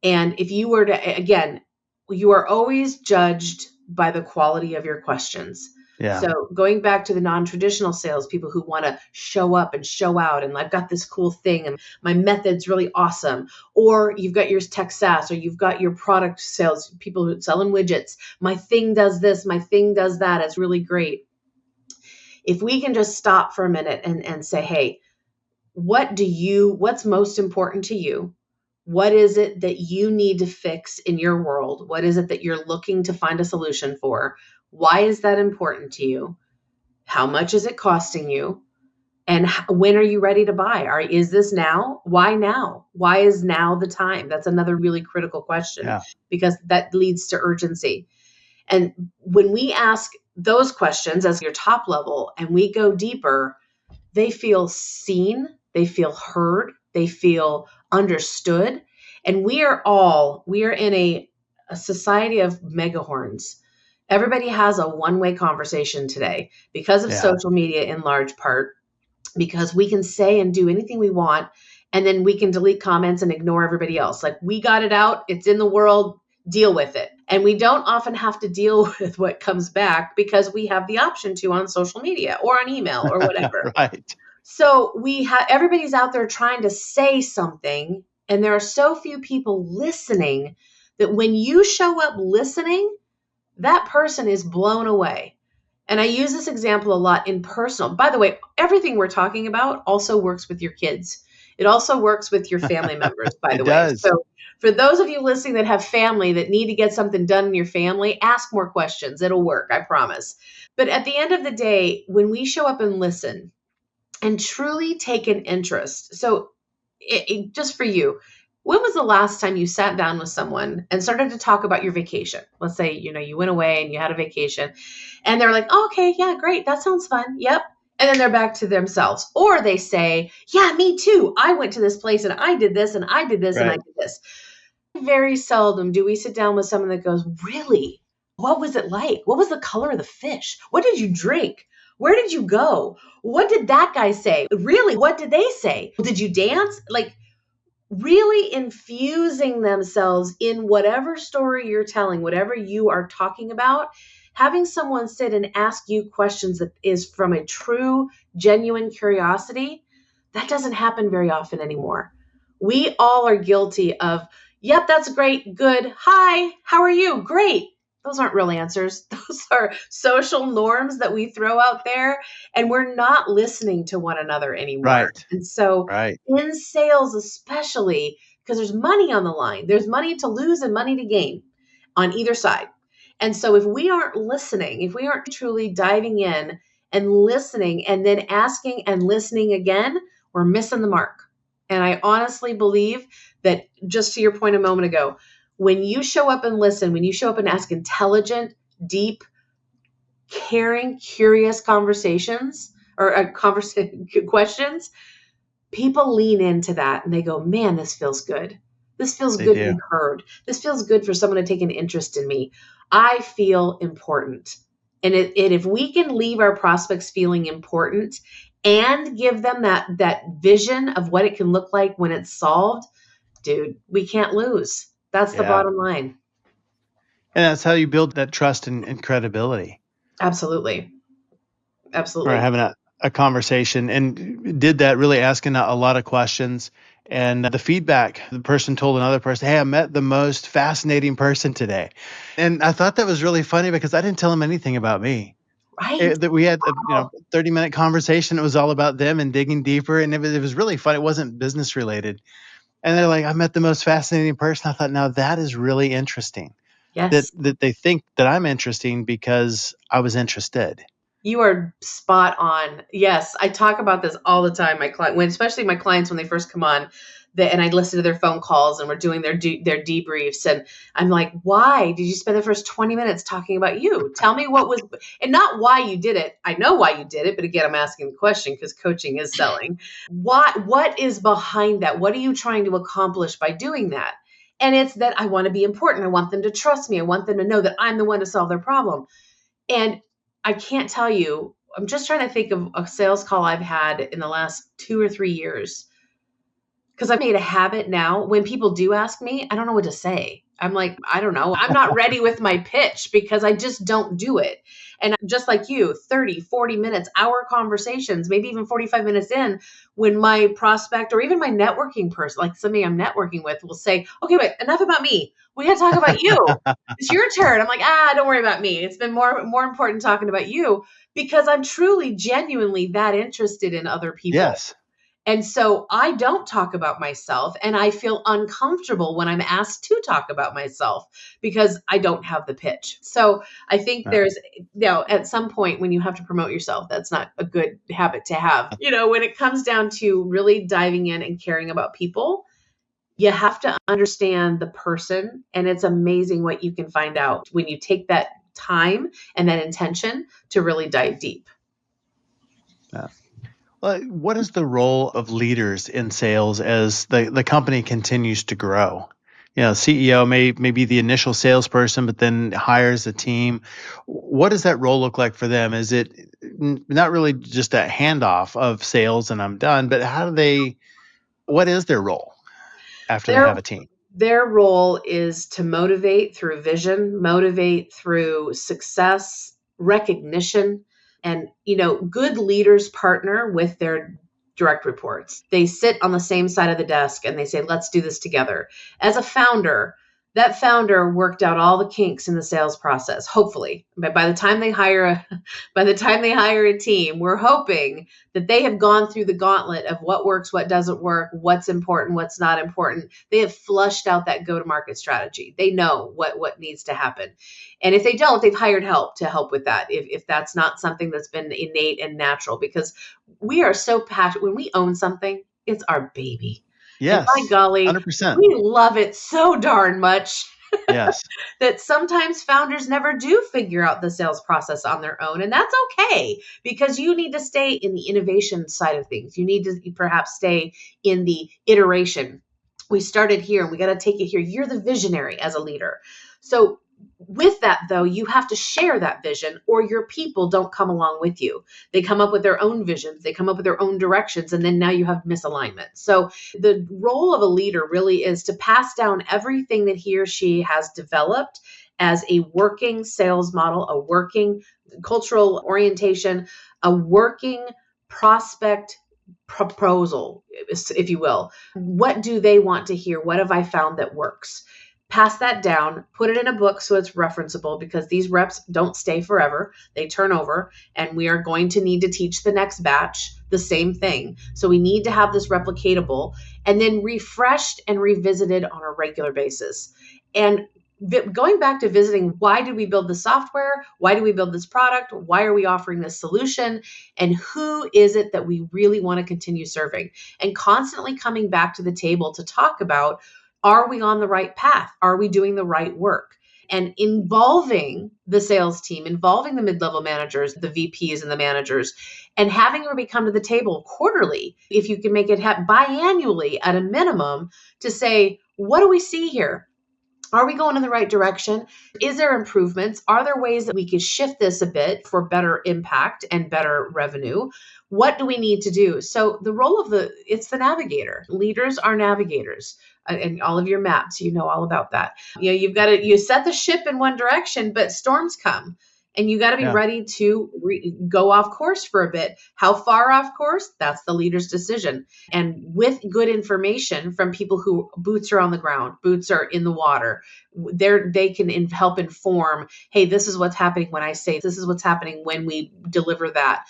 And if you were to, again, you are always judged by the quality of your questions. Yeah. So going back to the non-traditional sales, people who want to show up and show out, and I've got this cool thing and my method's really awesome. Or you've got your tech SaaS, or you've got your product sales, people who selling widgets. My thing does this, my thing does that. It's really great. If we can just stop for a minute and say, hey, what's most important to you? What is it that you need to fix in your world? What is it that you're looking to find a solution for? Why is that important to you? How much is it costing you? And when are you ready to buy? Is this now? Why now? Why is now the time? That's another really critical question, Yeah. because that leads to urgency. And when we ask those questions as your top level and we go deeper, they feel seen, they feel heard, they feel understood. And we are in a society of megahorns. Everybody has a one-way conversation today because of Yeah. social media, in large part, because we can say and do anything we want, and then we can delete comments and ignore everybody else. Like, we got it out, it's in the world, deal with it. And we don't often have to deal with what comes back because we have the option to on social media or on email or whatever. Right. So everybody's out there trying to say something, and there are so few people listening that when you show up listening, that person is blown away. And I use this example a lot in personal. By the way, everything we're talking about also works with your kids. It also works with your family members, by It the way. does. So for those of you listening that have family that need to get something done in your family, ask more questions. It'll work, I promise. But at the end of the day, when we show up and listen and truly take an interest. So just for you, when was the last time you sat down with someone and started to talk about your vacation? Let's say, you went away and you had a vacation and they're like, oh, okay, yeah, great. That sounds fun. Yep. And then they're back to themselves. Or they say, yeah, me too. I went to this place and I did this and I did this and I Right. did this. Very seldom do we sit down with someone that goes, really? What was it like? What was the color of the fish? What did you drink? Where did you go? What did that guy say? Really? What did they say? Did you dance? Like, really infusing themselves in whatever story you're telling, whatever you are talking about, having someone sit and ask you questions that is from a true, genuine curiosity, that doesn't happen very often anymore. We all are guilty of, yep, that's great, good, hi, how are you? Great. Those aren't real answers. Those are social norms that we throw out there, and we're not listening to one another anymore. Right. And so Right. in sales, especially, because there's money on the line, there's money to lose and money to gain on either side. And so if we aren't listening, if we aren't truly diving in and listening and then asking and listening again, we're missing the mark. And I honestly believe that, just to your point a moment ago, when you show up and listen, when you show up and ask intelligent, deep, caring, curious conversations or questions, people lean into that and they go, man, this feels good. This feels They good to do. be heard. This feels good for someone to take an interest in me. I feel important. And if we can leave our prospects feeling important and give them that vision of what it can look like when it's solved, dude, we can't lose. That's the Yeah. bottom line. And that's how you build that trust and credibility. Absolutely. Or Absolutely. having a conversation, and did that really asking a lot of questions. And the feedback, the person told another person, hey, I met the most fascinating person today. And I thought that was really funny because I didn't tell them anything about me. Right. That we had a 30-minute conversation. It was all about them and digging deeper. And it was really fun. It wasn't business related. And they're like, I met the most fascinating person. I thought, now that is really interesting. Yes. That they think that I'm interesting because I was interested. You are spot on. Yes, I talk about this all the time. Especially my clients, when they first come on, and I listen to their phone calls and we're doing their debriefs, and I'm like, why did you spend the first 20 minutes talking about you? Tell me what was, and not why you did it. I know why you did it, but again, I'm asking the question because coaching is selling. What is behind that? What are you trying to accomplish by doing that? And it's that I want to be important. I want them to trust me. I want them to know that I'm the one to solve their problem. And I can't tell you, I'm just trying to think of a sales call I've had in the last 2 or 3 years. Because I've made a habit now, when people do ask me, I don't know what to say. I'm like, I don't know. I'm not ready with my pitch because I just don't do it. And just like you, 30, 40 minutes, hour conversations, maybe even 45 minutes in, when my prospect or even my networking person, like somebody I'm networking with, will say, okay, wait, enough about me. We got to talk about you. It's your turn. I'm like, don't worry about me. It's been more important talking about you because I'm truly, genuinely that interested in other people. Yes. And so I don't talk about myself, and I feel uncomfortable when I'm asked to talk about myself because I don't have the pitch. So I think Right. there's, at some point when you have to promote yourself, that's not a good habit to have. When it comes down to really diving in and caring about people, you have to understand the person. And it's amazing what you can find out when you take that time and that intention to really dive deep. Yeah. Well, what is the role of leaders in sales as the company continues to grow? CEO may be the initial salesperson, but then hires a team. What does that role look like for them? Is it not really just a handoff of sales and I'm done, but what is their role after they Their have a team? their role is to motivate through vision, motivate through success, recognition, and good leaders partner with their direct reports. They sit on the same side of the desk and they say, let's do this together. As a founder, that founder worked out all the kinks in the sales process, hopefully. But by the time they hire a team, we're hoping that they have gone through the gauntlet of what works, what doesn't work, what's important, what's not important. They have flushed out that go-to-market strategy. They know what needs to happen. And if they don't, they've hired help to help with that. If that's not something that's been innate and natural, because we are so passionate. When we own something, it's our baby. And by Yes, golly, 100%. we love it so darn much Yes. that sometimes founders never do figure out the sales process on their own. And that's okay, because you need to stay in the innovation side of things. You need to perhaps stay in the iteration. We started here and we got to take it here. You're the visionary as a leader. So with that, though, you have to share that vision or your people don't come along with you. They come up with their own visions, they come up with their own directions, and then now you have misalignment. So the role of a leader really is to pass down everything that he or she has developed as a working sales model, a working cultural orientation, a working prospect proposal, if you will. What do they want to hear? What have I found that works? Pass that down, put it in a book so it's referenceable, because these reps don't stay forever. They turn over, and we are going to need to teach the next batch the same thing. So we need to have this replicatable and then refreshed and revisited on a regular basis. And going back to visiting, why did we build the software? Why do we build this product? Why are we offering this solution? And who is it that we really want to continue serving? And constantly coming back to the table to talk about, are we on the right path? Are we doing the right work? And involving the sales team, involving the mid-level managers, the VPs and the managers, and having everybody come to the table quarterly, if you can make it biannually at a minimum, to say, what do we see here? Are we going in the right direction? Is there improvements? Are there ways that we could shift this a bit for better impact and better revenue? What do we need to do? So the role of it's the navigator. Leaders are navigators. And all of your maps, all about that. You've got you set the ship in one direction, but storms come. And you got to be ready to go off course for a bit. How far off course? That's the leader's decision. And with good information from people who boots are on the ground, boots are in the water, they can help inform, hey, this is what's happening when I say, this is what's happening when we deliver that.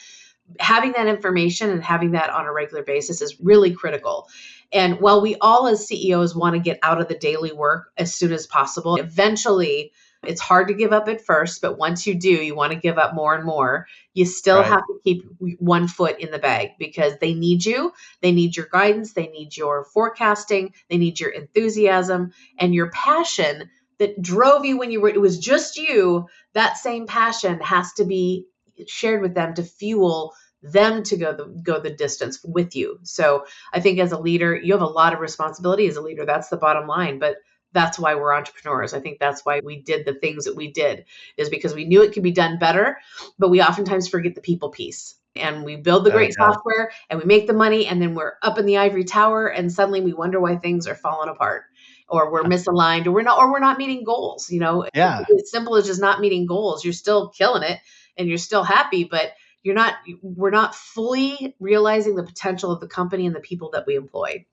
Having that information and having that on a regular basis is really critical. And while we all as CEOs want to get out of the daily work as soon as possible, eventually it's hard to give up at first, but once you do, you want to give up more and more. You still have to keep one foot in the bag, because they need you. They need your guidance. They need your forecasting. They need your enthusiasm and your passion that drove you when it was just you. That same passion has to be shared with them to fuel them to go the distance with you. So I think as a leader, you have a lot of responsibility as a leader. That's the bottom line. But that's why we're entrepreneurs. I think that's why we did the things that we did, is because we knew it could be done better, but we oftentimes forget the people piece. And we build the great software and we make the money, and then we're up in the ivory tower and suddenly we wonder why things are falling apart. or we're misaligned, or we're not meeting goals. It Yeah. could be as simple as just not meeting goals. You're still killing it and you're still happy, but we're not fully realizing the potential of the company and the people that we employ.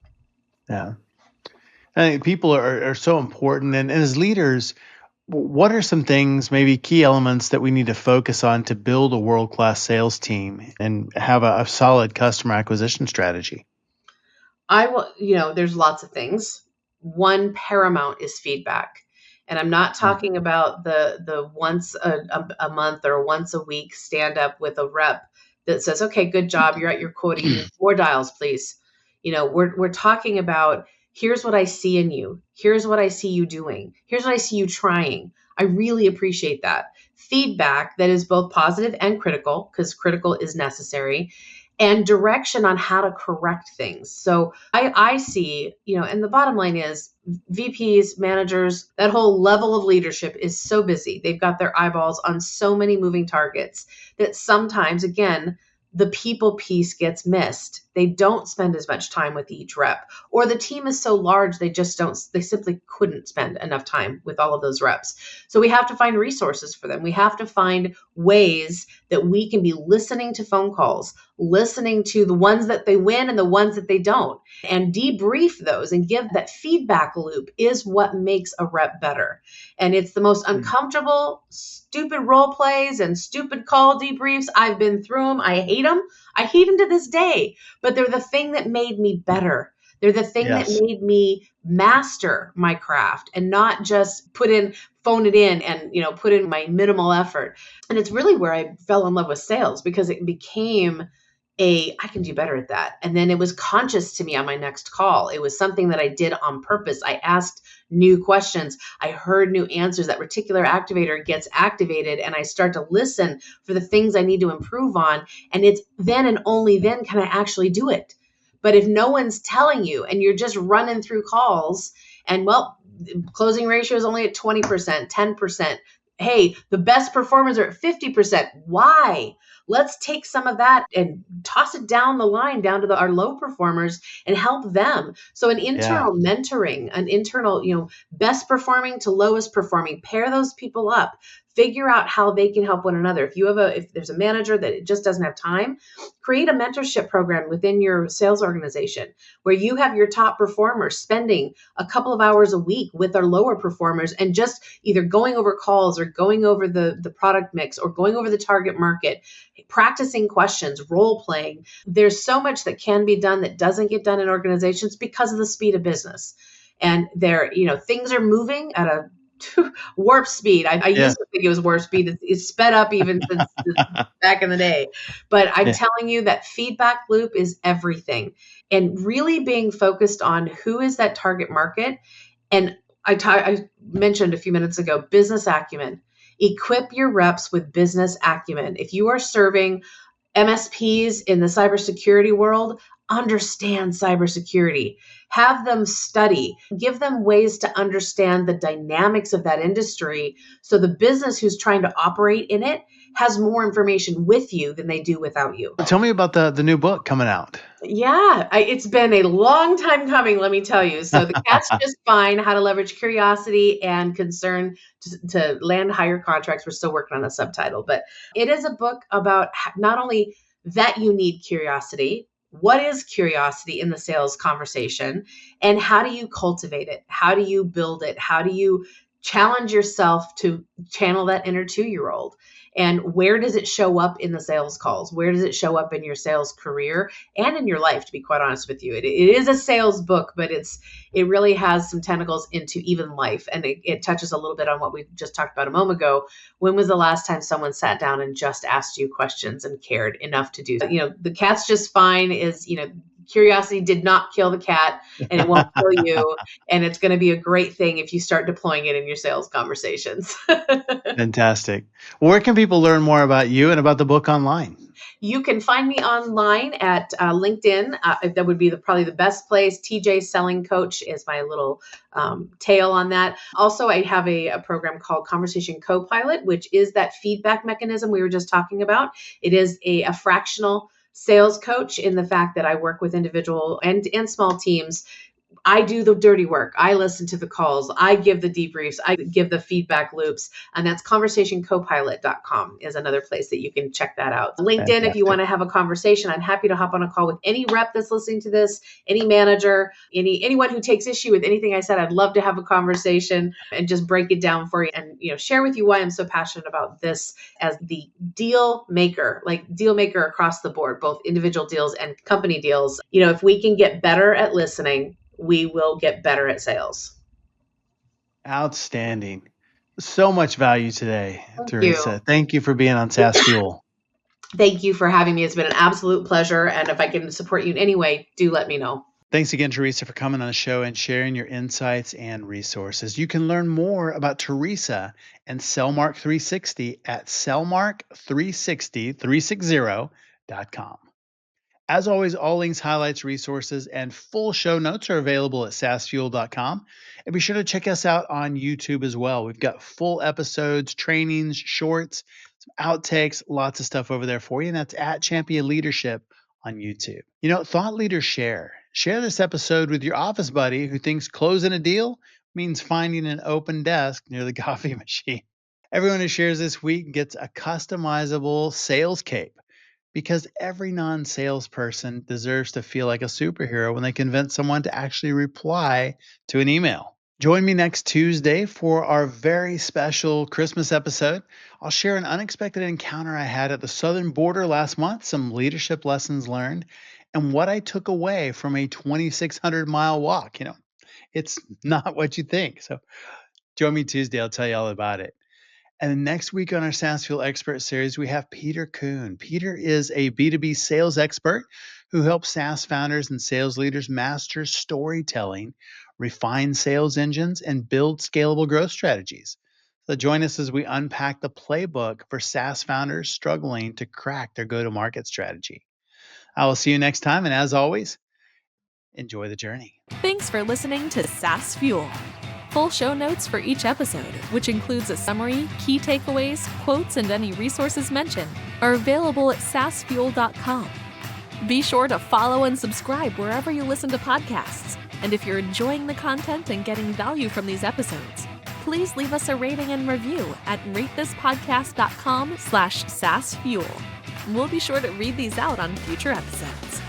Yeah. I think people are so important. And as leaders, what are some things, maybe key elements that we need to focus on to build a world-class sales team and have a solid customer acquisition strategy? There's lots of things. One paramount is feedback. And I'm not talking about the once a month or once a week stand up with a rep that says, okay, good job. You're at your quota. You need more dials, please. We're talking about, here's what I see in you. Here's what I see you doing. Here's what I see you trying. I really appreciate that. Feedback that is both positive and critical, because critical is necessary, and direction on how to correct things. So I see, and the bottom line is VPs, managers, that whole level of leadership is so busy. They've got their eyeballs on so many moving targets that sometimes, again, the people piece gets missed. They don't spend as much time with each rep, or the team is so large they simply couldn't spend enough time with all of those reps. So we have to find resources for them. We have to find ways that we can be listening to phone calls, listening to the ones that they win and the ones that they don't, and debrief those and give that feedback loop is what makes a rep better. And it's the most uncomfortable, stupid role plays and stupid call debriefs. I've been through them. I hate them. I hate them to this day, but they're the thing that made me better. They're the thing that made me master my craft and not just phone it in and, put in my minimal effort. And it's really where I fell in love with sales, because it became I can do better at that. And then it was conscious to me on my next call. It was something that I did on purpose. I asked new questions. I heard new answers. That reticular activator gets activated, and I start to listen for the things I need to improve on. And it's then and only then can I actually do it. But if no one's telling you and you're just running through calls and, closing ratio is only at 20%, 10%. Hey, the best performers are at 50%. Why? Let's take some of that and toss it down the line, down to our low performers, and help them. So an internal mentoring, an internal, best performing to lowest performing, pair those people up, figure out how they can help one another. If there's a manager that just doesn't have time, create a mentorship program within your sales organization where you have your top performers spending a couple of hours a week with our lower performers and just either going over calls or going over the product mix or going over the target market, practicing questions, role playing. There's so much that can be done that doesn't get done in organizations because of the speed of business. And things are moving at a warp speed. I used to think it was warp speed. It's sped up even since back in the day. But I'm telling you that feedback loop is everything. And really being focused on who is that target market. And I mentioned a few minutes ago, business acumen. Equip your reps with business acumen. If you are serving MSPs in the cybersecurity world, understand cybersecurity. Have them study, give them ways to understand the dynamics of that industry so the business who's trying to operate in it has more information with you than they do without you. Tell me about the new book coming out. Yeah, it's been a long time coming, let me tell you. So The Cat's Just Fine, How to Leverage Curiosity and Concern to Land Higher Contracts. We're still working on the subtitle, but it is a book about not only that you need curiosity, what is curiosity in the sales conversation, and how do you cultivate it? How do you build it? How do you challenge yourself to channel that inner 2-year-old? And where does it show up in the sales calls? Where does it show up in your sales career and in your life, to be quite honest with you? It is a sales book, but it really has some tentacles into even life. And it touches a little bit on what we just talked about a moment ago. When was the last time someone sat down and just asked you questions and cared enough to do that? The Cat's Just Fine is, curiosity did not kill the cat, and it won't kill you. And it's going to be a great thing if you start deploying it in your sales conversations. Fantastic. Where can people learn more about you and about the book online? You can find me online at LinkedIn. That would be probably the best place. TJ Selling Coach is my little tail on that. Also, I have a program called Conversation Copilot, which is that feedback mechanism we were just talking about. It is a fractional sales coach in the fact that I work with individual and small teams I do the dirty work. I listen to the calls. I give the debriefs. I give the feedback loops. And that's conversationcopilot.com is another place that you can check that out. LinkedIn, if you want to have a conversation, I'm happy to hop on a call with any rep that's listening to this, any manager, anyone who takes issue with anything I said. I'd love to have a conversation and just break it down for you and share with you why I'm so passionate about this as the deal maker across the board, both individual deals and company deals. If we can get better at listening, we will get better at sales. Outstanding. So much value today, Thank Theresa. you. Thank you for being on SaaS Fuel. Thank you for having me. It's been an absolute pleasure. And if I can support you in any way, do let me know. Thanks again, Theresa, for coming on the show and sharing your insights and resources. You can learn more about Theresa and Cellmark 360 at cellmark360.com. As always, all links, highlights, resources, and full show notes are available at saasfuel.com. And be sure to check us out on YouTube as well. We've got full episodes, trainings, shorts, some outtakes, lots of stuff over there for you. And that's at Champion Leadership on YouTube. Thought leaders share. Share this episode with your office buddy who thinks closing a deal means finding an open desk near the coffee machine. Everyone who shares this week gets a customizable sales cape, because every non-salesperson deserves to feel like a superhero when they convince someone to actually reply to an email. Join me next Tuesday for our very special Christmas episode. I'll share an unexpected encounter I had at the southern border last month, some leadership lessons learned, and what I took away from a 2,600-mile walk. It's not what you think. So join me Tuesday. I'll tell you all about it. And next week on our SaaS Fuel Expert Series, we have Peter Kuhn. Peter is a B2B sales expert who helps SaaS founders and sales leaders master storytelling, refine sales engines, and build scalable growth strategies. So join us as we unpack the playbook for SaaS founders struggling to crack their go-to-market strategy. I will see you next time, and as always, enjoy the journey. Thanks for listening to SaaS Fuel. Full show notes for each episode, which includes a summary, key takeaways, quotes, and any resources mentioned, are available at saasfuel.com. Be sure to follow and subscribe wherever you listen to podcasts. And if you're enjoying the content and getting value from these episodes, please leave us a rating and review at ratethispodcast.com/SaaSFuel. We'll be sure to read these out on future episodes.